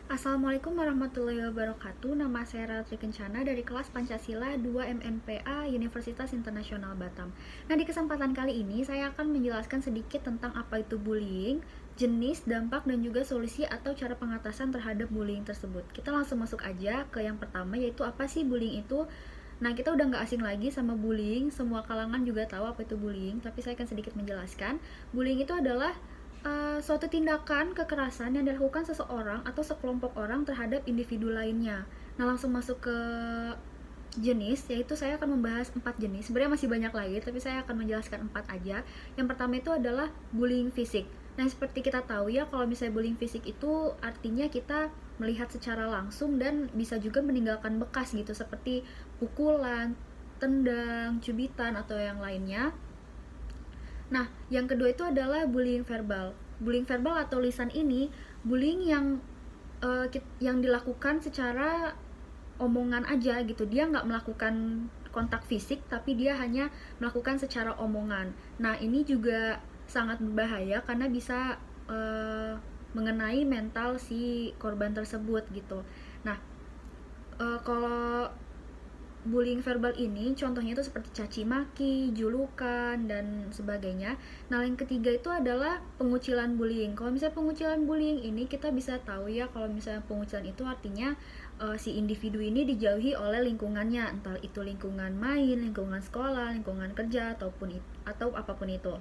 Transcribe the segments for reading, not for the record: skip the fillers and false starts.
Assalamualaikum warahmatullahi wabarakatuh. Nama saya Ratri Kencana dari kelas Pancasila 2 MNPA Universitas Internasional Batam. Nah, di kesempatan kali ini saya akan menjelaskan sedikit tentang apa itu bullying, jenis, dampak, dan juga solusi atau cara pengatasan terhadap bullying tersebut. Kita langsung masuk aja ke yang pertama, yaitu apa sih bullying itu. Nah, kita udah nggak asing lagi sama bullying, semua kalangan juga tahu apa itu bullying, tapi saya akan sedikit menjelaskan. Bullying itu adalah suatu tindakan kekerasan yang dilakukan seseorang atau sekelompok orang terhadap individu lainnya. Nah, langsung masuk ke jenis, yaitu saya akan membahas 4 jenis. Sebenarnya masih banyak lagi, tapi saya akan menjelaskan 4 aja. Yang pertama itu adalah bullying fisik. Nah, seperti kita tahu ya, kalau misalnya bullying fisik itu artinya kita melihat secara langsung dan bisa juga meninggalkan bekas gitu, seperti pukulan, tendang, cubitan, atau yang lainnya. Nah, yang kedua itu adalah bullying verbal. Bullying verbal atau lisan ini bullying yang dilakukan secara omongan aja gitu. Dia nggak melakukan kontak fisik, tapi dia hanya melakukan secara omongan. Nah, ini juga sangat berbahaya karena bisa mengenai mental si korban tersebut gitu. Nah, kalau bullying verbal ini contohnya itu seperti caci maki, julukan, dan sebagainya. Nah, yang ketiga itu adalah pengucilan bullying. Kalau misalnya pengucilan bullying ini kita bisa tahu ya, kalau misalnya pengucilan itu artinya si individu ini dijauhi oleh lingkungannya, entah itu lingkungan main, lingkungan sekolah, lingkungan kerja, atau apapun itu.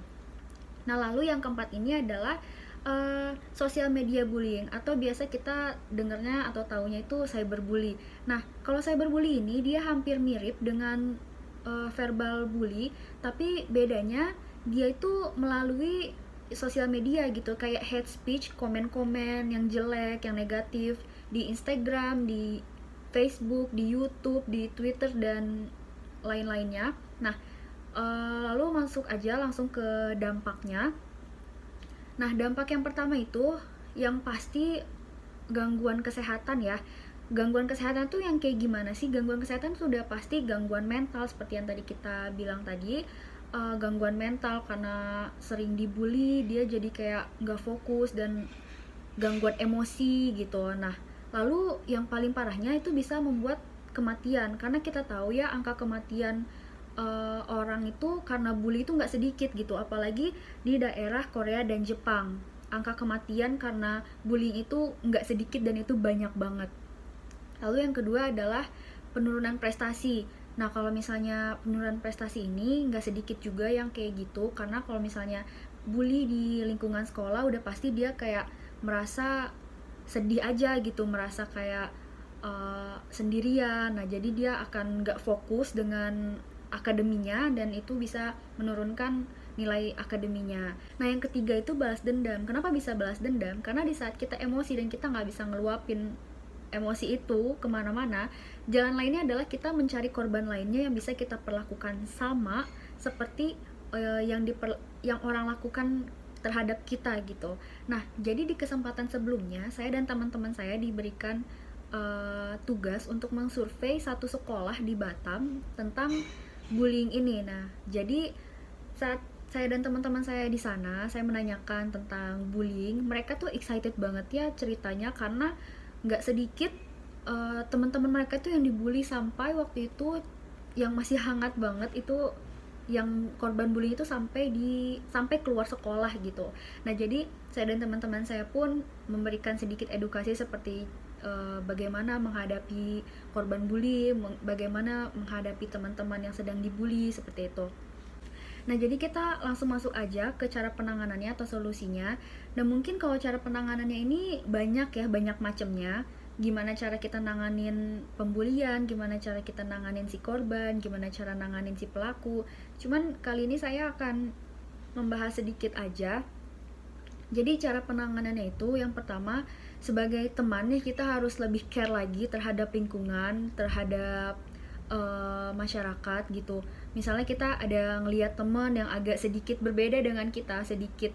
Nah, lalu yang keempat ini adalah sosial media bullying, atau biasa kita dengarnya atau taunya itu cyberbully. Nah, kalau cyberbully ini dia hampir mirip dengan verbal bully, tapi bedanya dia itu melalui sosial media gitu, kayak hate speech, komen-komen yang jelek, yang negatif di Instagram, di Facebook, di YouTube, di Twitter, dan lain-lainnya. Nah, lalu masuk aja langsung ke dampaknya. Nah, dampak yang pertama itu yang pasti gangguan kesehatan ya. Gangguan kesehatan tuh yang kayak gimana sih? Gangguan kesehatan sudah pasti gangguan mental seperti yang tadi kita bilang tadi. Gangguan mental karena sering dibully, dia jadi kayak nggak fokus, dan gangguan emosi gitu. Nah, lalu yang paling parahnya itu bisa membuat kematian, karena kita tahu ya angka kematian orang itu karena bully itu nggak sedikit gitu, apalagi di daerah Korea dan Jepang. Angka kematian karena bullying itu nggak sedikit dan itu banyak banget. Lalu yang kedua adalah penurunan prestasi. Nah, kalau misalnya penurunan prestasi ini nggak sedikit juga yang kayak gitu, karena kalau misalnya bully di lingkungan sekolah udah pasti dia kayak merasa sedih aja gitu, merasa kayak sendirian. Nah, jadi dia akan nggak fokus dengan akademinya, dan itu bisa menurunkan nilai akademinya. Nah, yang ketiga itu balas dendam. Kenapa bisa balas dendam? Karena di saat kita emosi dan kita nggak bisa ngeluapin emosi itu kemana-mana, jalan lainnya adalah kita mencari korban lainnya yang bisa kita perlakukan sama seperti yang orang lakukan terhadap kita gitu. Nah, jadi di kesempatan sebelumnya saya dan teman-teman saya diberikan tugas untuk mengsurvei satu sekolah di Batam tentang bullying ini. Nah, jadi saat saya dan teman-teman saya di sana, saya menanyakan tentang bullying, mereka tuh excited banget ya ceritanya, karena nggak sedikit teman-teman mereka tuh yang dibully, sampai waktu itu yang masih hangat banget itu yang korban bullying itu sampai keluar sekolah gitu. Nah, jadi saya dan teman-teman saya pun memberikan sedikit edukasi seperti bagaimana menghadapi korban bully, bagaimana menghadapi teman-teman yang sedang dibully, seperti itu. Nah, jadi kita langsung masuk aja ke cara penanganannya atau solusinya. Dan mungkin kalau cara penanganannya ini banyak ya, banyak macamnya. Gimana cara kita nanganin pembulian, gimana cara kita nanganin si korban, gimana cara nanganin si pelaku. Cuman kali ini saya akan membahas sedikit aja. Jadi cara penanganannya itu yang pertama, sebagai teman nih kita harus lebih care lagi terhadap lingkungan, terhadap masyarakat gitu. Misalnya kita ada ngelihat teman yang agak sedikit berbeda dengan kita, sedikit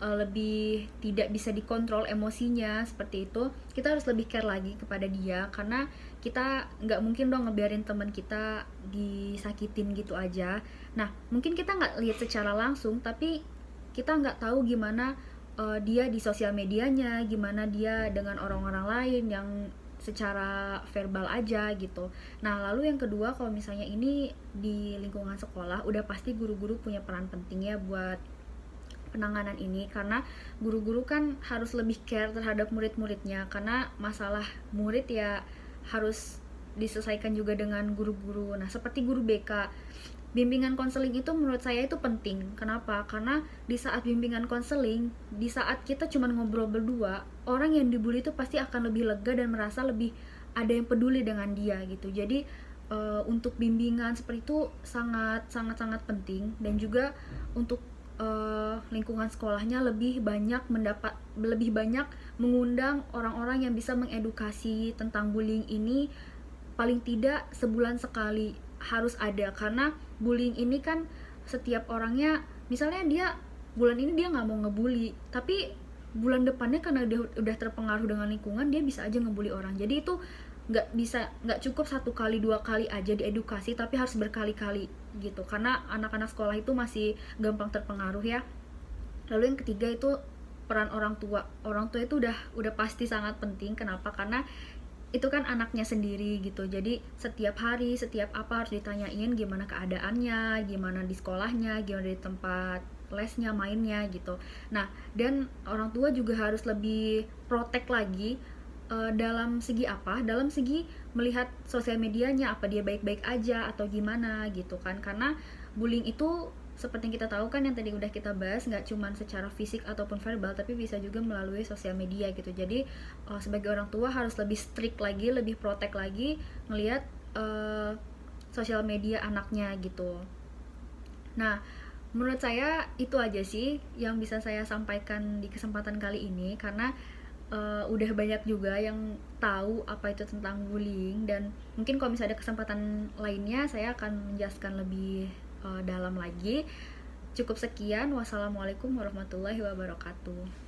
lebih tidak bisa dikontrol emosinya seperti itu, kita harus lebih care lagi kepada dia, karena kita nggak mungkin dong ngebiarin teman kita disakitin gitu aja. Nah, mungkin kita nggak lihat secara langsung, tapi kita nggak tahu gimana dia di sosial medianya, gimana dia dengan orang-orang lain yang secara verbal aja gitu. Nah, lalu yang kedua, kalau misalnya ini di lingkungan sekolah, udah pasti guru-guru punya peran penting ya buat penanganan ini, karena guru-guru kan harus lebih care terhadap murid-muridnya, karena masalah murid ya harus diselesaikan juga dengan guru-guru. Nah, seperti guru BK, bimbingan konseling itu menurut saya itu penting. Kenapa? Karena di saat bimbingan konseling, di saat kita cuma ngobrol berdua, orang yang dibully itu pasti akan lebih lega dan merasa lebih ada yang peduli dengan dia gitu. Jadi untuk bimbingan seperti itu sangat sangat sangat penting, dan juga untuk lingkungan sekolahnya lebih banyak mengundang orang-orang yang bisa mengedukasi tentang bullying ini, paling tidak sebulan sekali harus ada. Karena bullying ini kan setiap orangnya, misalnya dia bulan ini dia nggak mau ngebully, tapi bulan depannya karena dia udah terpengaruh dengan lingkungan, dia bisa aja ngebully orang. Jadi itu nggak cukup 1 kali 2 kali aja diedukasi, tapi harus berkali-kali gitu, karena anak-anak sekolah itu masih gampang terpengaruh ya. Lalu yang ketiga itu peran orang tua. Orang tua itu udah pasti sangat penting. Kenapa? Karena itu kan anaknya sendiri gitu. Jadi setiap hari, setiap apa harus ditanyain gimana keadaannya, gimana di sekolahnya, gimana di tempat lesnya, mainnya gitu. Nah, dan orang tua juga harus lebih protect lagi dalam segi apa? Dalam segi melihat sosial medianya, apa dia baik-baik aja atau gimana gitu kan. Karena bullying itu seperti yang kita tahu kan, yang tadi udah kita bahas, nggak cuma secara fisik ataupun verbal, tapi bisa juga melalui sosial media gitu. Jadi sebagai orang tua harus lebih strict lagi, lebih protect lagi ngelihat sosial media anaknya gitu. Nah, menurut saya itu aja sih yang bisa saya sampaikan di kesempatan kali ini, karena udah banyak juga yang tahu apa itu tentang bullying, dan mungkin kalau misalnya ada kesempatan lainnya saya akan menjelaskan lebih dalam lagi. Cukup sekian, wassalamualaikum warahmatullahi wabarakatuh.